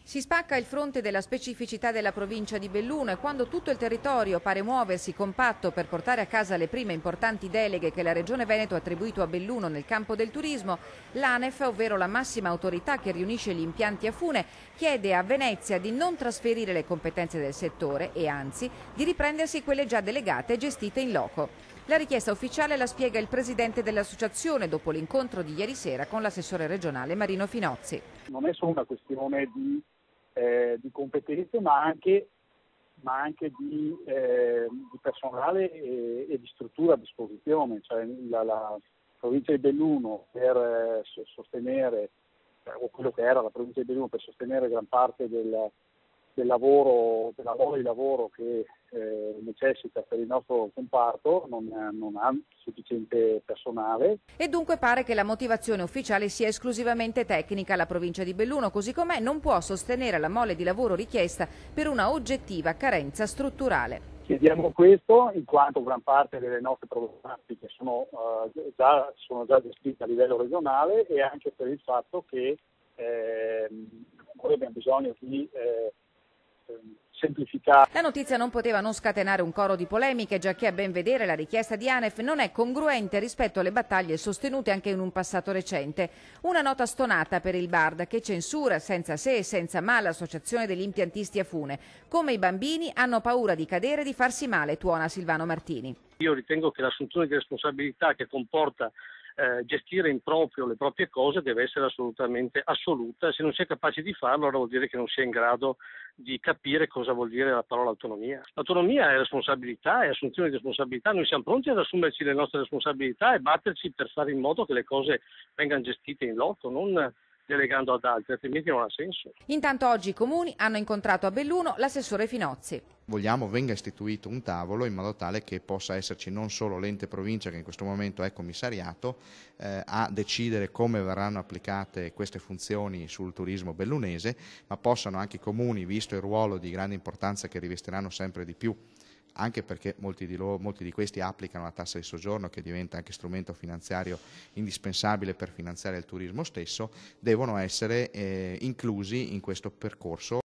Si spacca il fronte della specificità della provincia di Belluno e quando tutto il territorio pare muoversi compatto per portare a casa le prime importanti deleghe che la Regione Veneto ha attribuito a Belluno nel campo del turismo, l'ANEF, ovvero la massima autorità che riunisce gli impianti a fune, chiede a Venezia di non trasferire le competenze del settore e anzi di riprendersi quelle già delegate e gestite in loco. La richiesta ufficiale la spiega il presidente dell'associazione dopo l'incontro di ieri sera con l'assessore regionale Marino Finozzi. Non è solo una questione di competenze ma anche di personale e di struttura a disposizione, cioè la provincia di Belluno per sostenere, o quello che era la provincia di Belluno per sostenere gran parte del lavoro di lavoro che necessita per il nostro comparto non ha sufficiente personale. E dunque pare che la motivazione ufficiale sia esclusivamente tecnica. La provincia di Belluno, così com'è, non può sostenere la mole di lavoro richiesta per una oggettiva carenza strutturale. Chiediamo questo in quanto gran parte delle nostre problematiche sono già gestite a livello regionale e anche per il fatto che noi abbiamo bisogno di semplificare. La notizia non poteva non scatenare un coro di polemiche, giacché a ben vedere la richiesta di ANEF non è congruente rispetto alle battaglie sostenute anche in un passato recente. Una nota stonata per il BARD che censura senza se e senza ma l'associazione degli impiantisti a fune. Come i bambini hanno paura di cadere e di farsi male, tuona Silvano Martini. Io ritengo che l'assunzione di responsabilità che comporta gestire in proprio le proprie cose deve essere assolutamente assoluta. Se non si è capaci di farlo, allora vuol dire che non si è in grado di capire cosa vuol dire la parola autonomia. L'autonomia è responsabilità, è assunzione di responsabilità. Noi siamo pronti ad assumerci le nostre responsabilità e batterci per fare in modo che le cose vengano gestite in loco, non delegando ad altri, altrimenti non ha senso. Intanto oggi i comuni hanno incontrato a Belluno l'assessore Finozzi. Vogliamo venga istituito un tavolo in modo tale che possa esserci non solo l'ente provincia che in questo momento è commissariato a decidere come verranno applicate queste funzioni sul turismo bellunese, ma possano anche i comuni, visto il ruolo di grande importanza che rivestiranno sempre di più, anche perché molti di questi applicano la tassa di soggiorno che diventa anche strumento finanziario indispensabile per finanziare il turismo stesso, devono essere inclusi in questo percorso.